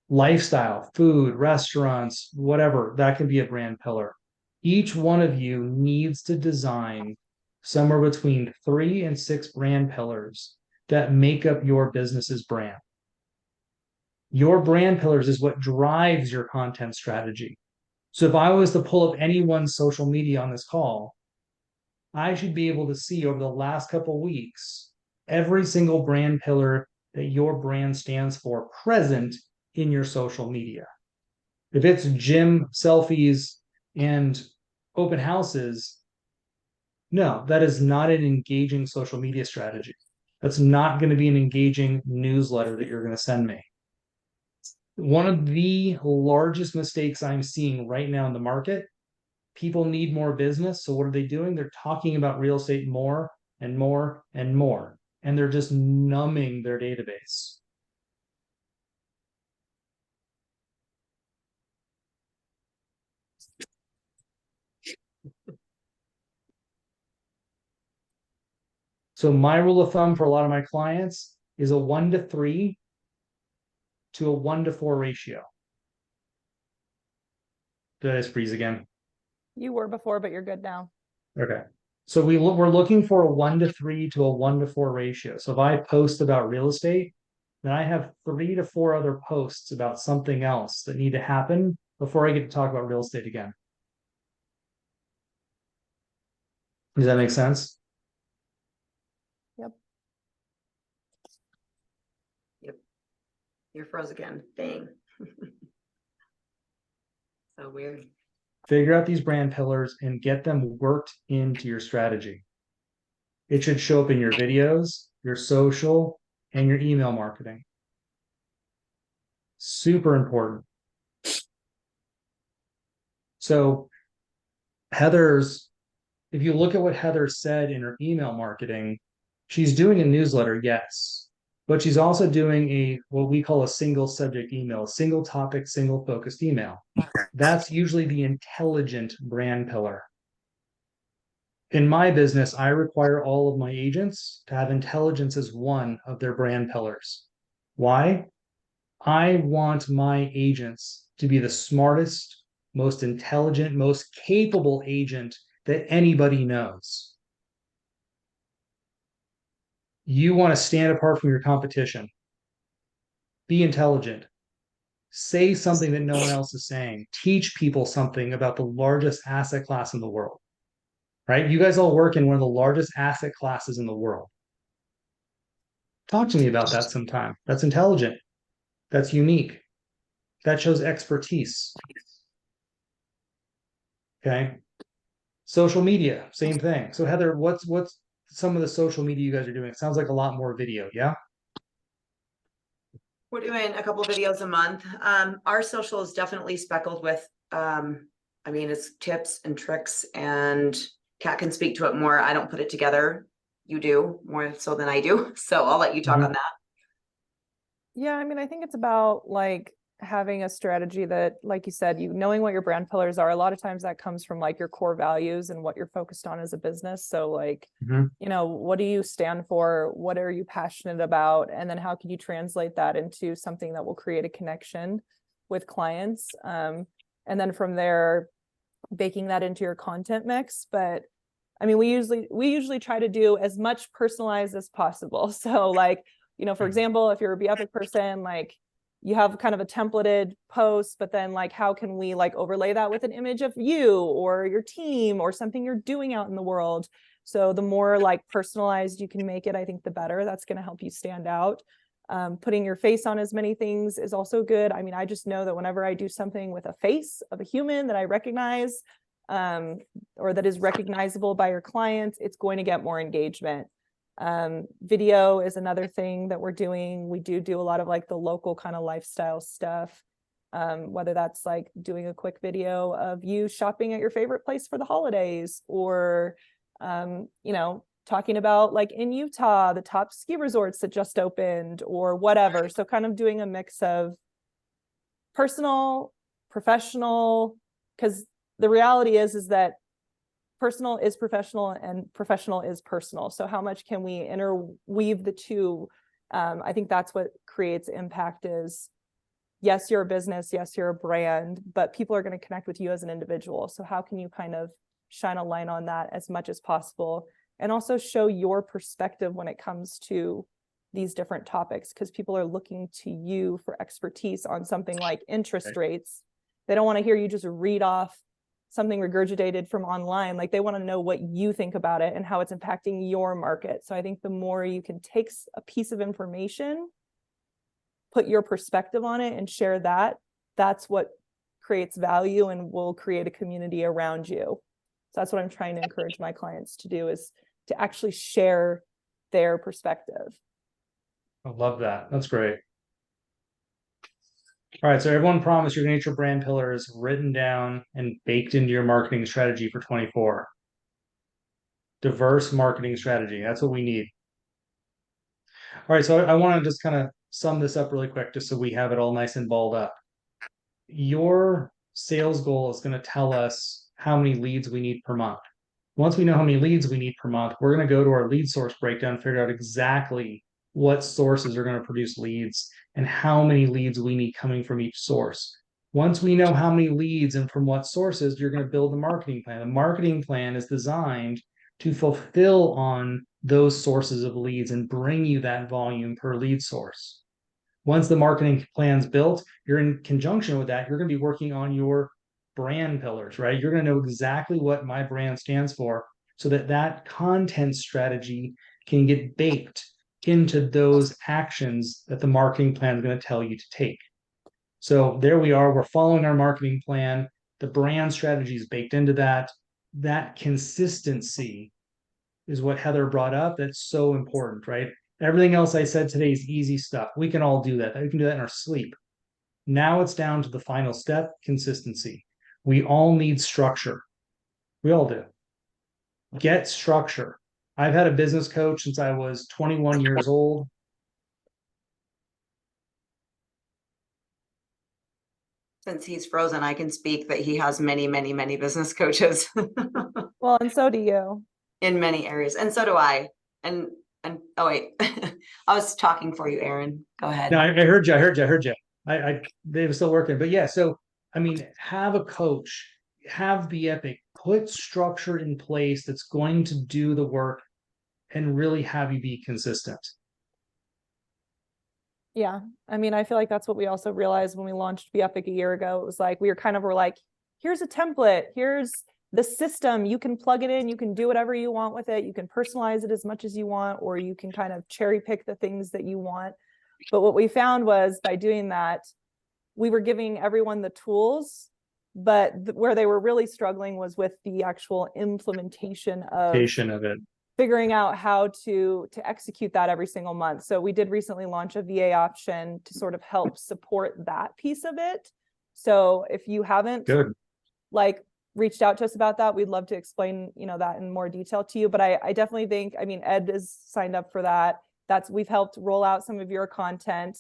Lifestyle, food, restaurants, whatever, that can be a brand pillar. Each one of you needs to design somewhere between 3 and 6 brand pillars that make up your business's brand. Your brand pillars is what drives your content strategy. So if I was to pull up anyone's social media on this call, I should be able to see over the last couple of weeks every single brand pillar that your brand stands for present in your social media. If it's gym selfies and open houses, no, that is not an engaging social media strategy. That's not going to be an engaging newsletter that you're going to send me. One of the largest mistakes I'm seeing right now in the market, people need more business. So what are they doing? They're talking about real estate more and more and more, and they're just numbing their database. So my rule of thumb for a lot of my clients is a 1-to-3 to a 1-to-4 ratio. Did I just freeze again? You were before, but you're good now. Okay. So we're looking for a 1-to-3 to a 1-to-4 ratio. So if I post about real estate, then I have 3 to 4 other posts about something else that need to happen before I get to talk about real estate again. Does that make sense? Yep. You're froze again. Dang. So weird. Figure out these brand pillars and get them worked into your strategy. It should show up in your videos, your social, and your email marketing. Super important. So if you look at what Heather said in her email marketing, she's doing a newsletter, yes, but she's also doing what we call a single subject email, single topic, single focused email. That's usually the intelligent brand pillar. In my business, I require all of my agents to have intelligence as one of their brand pillars. Why? I want my agents to be the smartest, most intelligent, most capable agent that anybody knows. You want to stand apart from your competition. Be intelligent. Say something that no one else is saying. Teach people something about the largest asset class in the world. Right? You guys all work in one of the largest asset classes in the world. Talk to me about that sometime. That's intelligent. That's unique. That shows expertise. Okay. Social media, same thing. So Heather, what's some of the social media you guys are doing? It sounds like a lot more video, yeah? We're doing a couple of videos a month. Our social is definitely speckled with, it's tips and tricks, and Kat can speak to it more. I don't put it together. You do more so than I do. So I'll let you talk on that. Yeah, I mean, I think it's about like having a strategy that, like you said, knowing what your brand pillars are, a lot of times that comes from like your core values and what you're focused on as a business. So like, Mhm. what do you stand for? What are you passionate about? And then how can you translate that into something that will create a connection with clients? And then from there, baking that into your content mix. But I mean, we usually try to do as much personalized as possible. So like, for example, if you're a Be Epic person, like you have kind of a templated post, but then like, how can we like overlay that with an image of you or your team or something you're doing out in the world? So the more like personalized you can make it, I think the better. That's going to help you stand out. Putting your face on as many things is also good. I mean, I just know that whenever I do something with a face of a human that I recognize, or that is recognizable by your clients, it's going to get more engagement. Video is another thing that we're doing. We do a lot of like the local kind of lifestyle stuff. Whether that's like doing a quick video of you shopping at your favorite place for the holidays, or talking about like in Utah, the top ski resorts that just opened or whatever. So kind of doing a mix of personal, professional, because the reality is that personal is professional and professional is personal. So how much can we interweave the two? I think that's what creates impact is, yes, you're a business, yes, you're a brand, but people are going to connect with you as an individual. So how can you kind of shine a light on that as much as possible and also show your perspective when it comes to these different topics? Because people are looking to you for expertise on something like interest rates. They don't want to hear you just read off something regurgitated from online. Like they want to know what you think about it and how it's impacting your market. So I think the more you can take a piece of information, put your perspective on it and share that, that's what creates value and will create a community around you. So that's what I'm trying to encourage my clients to do, is to actually share their perspective. I love that. That's great. All right, so everyone promise you're gonna get your brand pillars written down and baked into your marketing strategy for 24. Diverse marketing strategy. That's what we need. All right, so I want to just kind of sum this up really quick, just so we have it all nice and balled up. Your sales goal is going to tell us how many leads we need per month. Once we know how many leads we need per month, we're going to go to our lead source breakdown, figure out exactly what sources are going to produce leads and how many leads we need coming from each source. Once we know how many leads and from what sources, you're going to build the marketing plan. The marketing plan is designed to fulfill on those sources of leads and bring you that volume per lead source. Once the marketing plan's built, you're in conjunction with that, you're going to be working on your brand pillars, right? You're going to know exactly what my brand stands for so that that content strategy can get baked into those actions that the marketing plan is going to tell you to take. So there we are. We're following our marketing plan. The brand strategy is baked into that. That consistency is what Heather brought up. That's so important, right? Everything else I said today is easy stuff. We can all do that. We can do that in our sleep. Now it's down to the final step, consistency. We all need structure. We all do. Get structure. I've had a business coach since I was 21 years old. Since he's frozen, I can speak that he has many, many, many business coaches Well, and so do you. in many areas. And so do I. And oh wait, I was talking for you, Aaron. Go ahead. No, I heard you. They were still working, but yeah. So I mean, have a coach, have Be Epic, put structure in place that's going to do the work, and really have you be consistent. Yeah. I mean, I feel like that's what we also realized when we launched Be Epic a year ago. It was like, we're like, here's a template, here's the system, you can plug it in, you can do whatever you want with it, you can personalize it as much as you want, or you can kind of cherry pick the things that you want. But what we found was by doing that, we were giving everyone the tools, but where they were really struggling was with the actual implementation of it. figuring out how to execute that every single month. So we did recently launch a VA option to sort of help support that piece of it. So if you haven't like reached out to us about that, we'd love to explain, that in more detail to you. But I definitely think, I mean, Ed is signed up for that. We've helped roll out some of your content.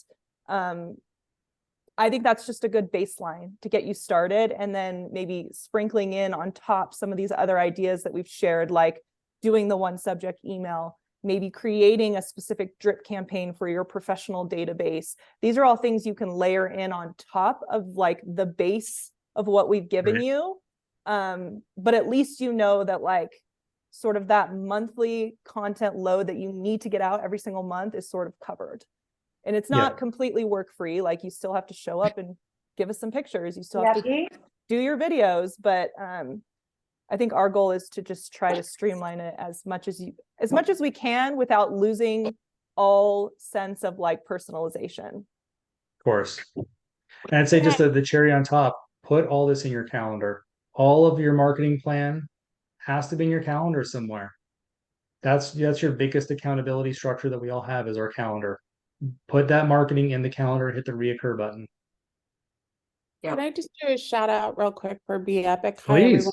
I think that's just a good baseline to get you started, and then maybe sprinkling in on top some of these other ideas that we've shared, like doing the one subject email, maybe creating a specific drip campaign for your professional database. These are all things you can layer in on top of like the base of what we've given Right. you. But at least you know that like sort of that monthly content load that you need to get out every single month is sort of covered. And it's not Yeah. completely work free. Like you still have to show up and give us some pictures. You still have to do your videos, but I think our goal is to just try to streamline it as much as we can without losing all sense of like personalization. Of course. And I'd say just the cherry on top, put all this in your calendar. All of your marketing plan has to be in your calendar somewhere. That's your biggest accountability structure that we all have is our calendar. Put that marketing in the calendar, hit the reoccur button. Can I just do a shout out real quick for Be Epic? Hi, everyone. Please.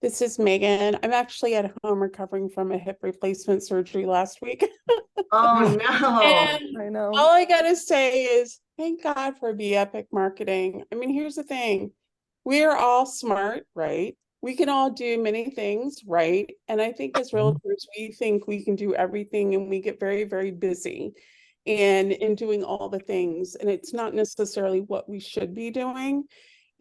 This is Megan. I'm actually at home recovering from a hip replacement surgery last week. Oh, no. And I know. all I gotta say is thank God for Be Epic marketing. I mean, here's the thing. We are all smart, right? We can all do many things, right? And I think as realtors, we think we can do everything and we get very, very busy and in doing all the things. And it's not necessarily what we should be doing.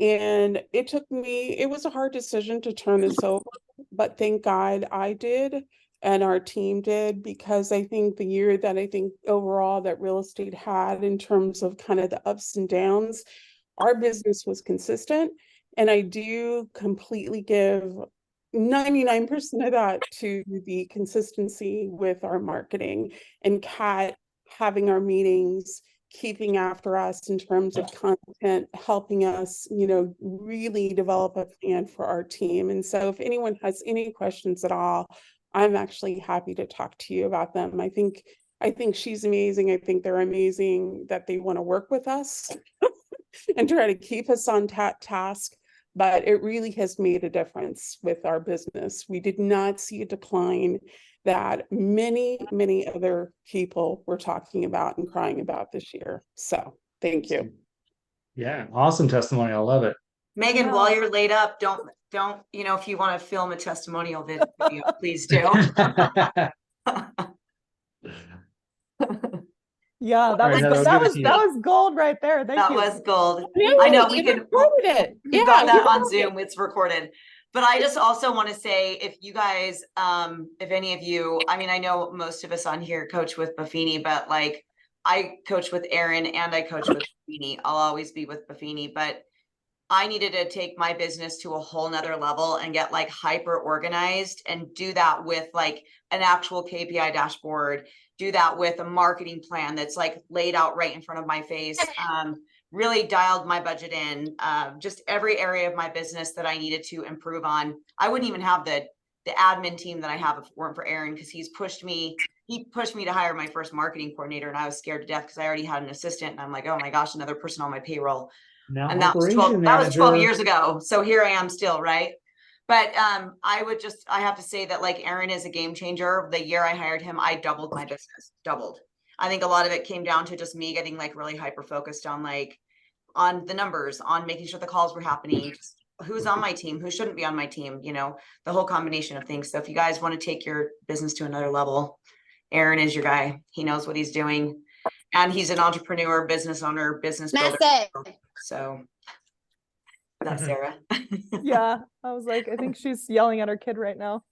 And it was a hard decision to turn this over, but thank God I did and our team did, because I think the year that I think overall that real estate had in terms of kind of the ups and downs, our business was consistent. And I do completely give 99% of that to the consistency with our marketing and Kat having our meetings, keeping after us in terms of content, helping us, really develop a plan for our team. And so if anyone has any questions at all, I'm actually happy to talk to you about them. I think she's amazing. I think they're amazing that they want to work with us and try to keep us on task. But it really has made a difference with our business. We did not see a decline that many, many other people were talking about and crying about this year. So thank you. Yeah, awesome testimony. I love it. Megan, while you're laid up, don't, if you want to film a testimonial video, please do. Yeah, that All right, was Heather, I'll give it to you. that was gold right there. Thank That you. was gold. Yeah, I know you we can recorded it. We've got that on Zoom. It's recorded. But I just also want to say, if you guys, if any of you, I mean, I know most of us on here coach with Buffini, but like I coach with Aaron and I coach with Buffini. I'll always be with Buffini, but I needed to take my business to a whole nother level and get like hyper organized and do that with like an actual KPI dashboard, do that with a marketing plan that's like laid out right in front of my face. Really dialed my budget in, just every area of my business that I needed to improve on. I wouldn't even have the admin team that I have if it weren't for Aaron, because he pushed me to hire my first marketing coordinator, and I was scared to death because I already had an assistant, and I'm like, oh my gosh, another person on my payroll. Now, And that was 12 years ago. So here I am still, right? But I have to say that like Aaron is a game changer. The year I hired him, I doubled my business, doubled. I think a lot of it came down to just me getting like really hyper focused on the numbers, on making sure the calls were happening, just who's on my team, who shouldn't be on my team, the whole combination of things. So if you guys want to take your business to another level, Aaron is your guy. He knows what he's doing. And he's an entrepreneur, business owner, business builder. So that's Sarah. Yeah, I was like, I think she's yelling at her kid right now.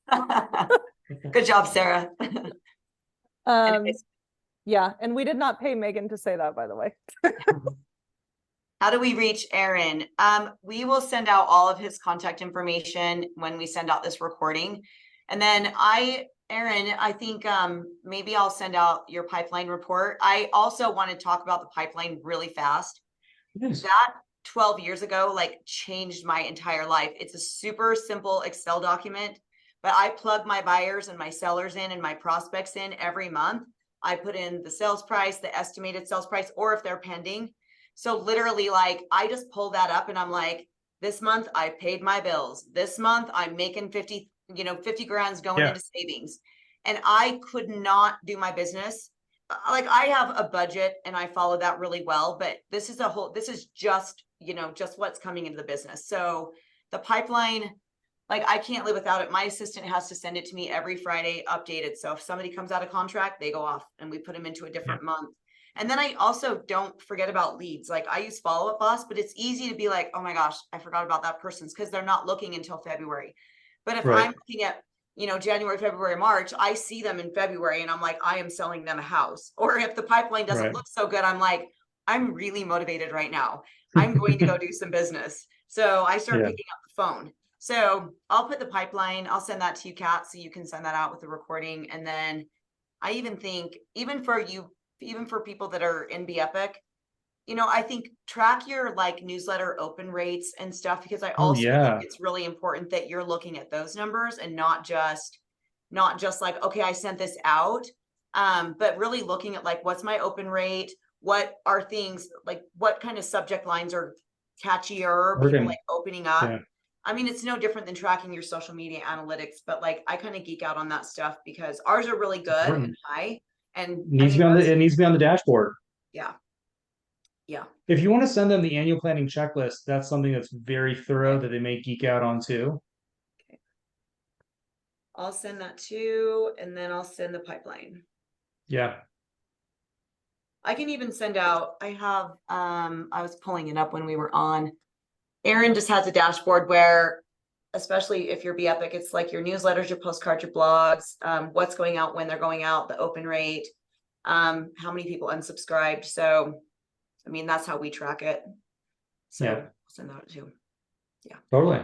Good job, Sarah. Anyways. Yeah, and we did not pay Megan to say that, by the way. How do we reach Aaron? We will send out all of his contact information when we send out this recording. And then Aaron, I think maybe I'll send out your pipeline report. I also want to talk about the pipeline really fast. Yes. That 12 years ago, like changed my entire life. It's a super simple Excel document, but I plug my buyers and my sellers in and my prospects in every month. I put in the sales price, the estimated sales price, or if they're pending. So literally like, I just pull that up and I'm like, this month I paid my bills. This month I'm making 50 grand's going into savings. And I could not do my business like I have a budget and I follow that really well, but this is just, just what's coming into the business. So the pipeline, like I can't live without it. My assistant has to send it to me every Friday updated. So if somebody comes out of contract, they go off and we put them into a different month. And then I also don't forget about leads. Like I use Follow Up Boss, but it's easy to be like, oh my gosh, I forgot about that person's, because they're not looking until February. But if Right. I'm looking at, January, February, March, I see them in February and I'm like, I am selling them a house. Or if the pipeline doesn't Right. look so good, I'm like, I'm really motivated right now. I'm going to go do some business. So I start Yeah. picking up the phone. So I'll put the pipeline, I'll send that to you, Kat, so you can send that out with the recording. And then I even think, even for people that are in Be Epic, I think track your like newsletter open rates and stuff, because I also think it's really important that you're looking at those numbers and not just like, okay, I sent this out. But really looking at like, what's my open rate? What are things like, what kind of subject lines are catchier, people like opening up? Yeah. I mean, it's no different than tracking your social media analytics, but like, I kind of geek out on that stuff because ours are really good and high, and It needs to be on the dashboard. Yeah. If you want to send them the annual planning checklist, that's something that's very thorough that they may geek out on too. I'll send that too, and then I'll send the pipeline. Yeah. I can even send out, I have, I was pulling it up when we were on. Erin just has a dashboard where, especially if you're Be Epic, it's like your newsletters, your postcards, your blogs, what's going out, when they're going out, the open rate, how many people unsubscribed. So, I mean, that's how we track it. So I'll send that too. Yeah. Totally.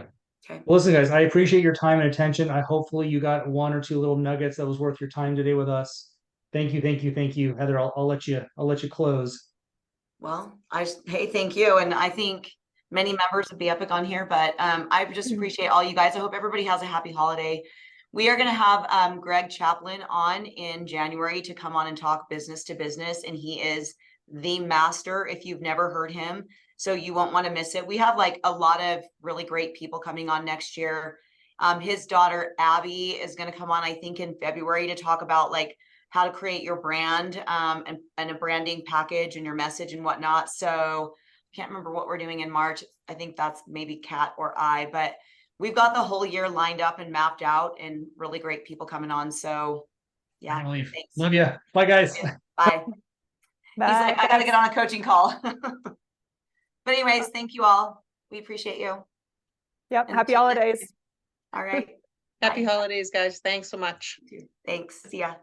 Okay. Well, listen, guys, I appreciate your time and attention. Hopefully you got one or two little nuggets that was worth your time today with us. Thank you, thank you, thank you, Heather. I'll let you close. Well, hey, thank you, and I think many members of Be Epic on here, but I just appreciate all you guys. I hope everybody has a happy holiday. We are going to have Greg Chaplin on in January to come on and talk business to business, and he is the master if you've never heard him. So you won't want to miss it. We have like a lot of really great people coming on next year. His daughter, Abby, is going to come on, I think, in February to talk about like how to create your brand and a branding package and your message and whatnot. So I can't remember what we're doing in March. I think that's maybe Kat or I, but we've got the whole year lined up and mapped out and really great people coming on. So yeah. Thanks. Love you. Bye, guys. Bye. Bye, He's like, I gotta guys. get on a coaching call. But anyways, thank you all. We appreciate you. Yep. And Happy until holidays. All right. Happy Bye. holidays, guys. Thanks so much. Thanks. See ya.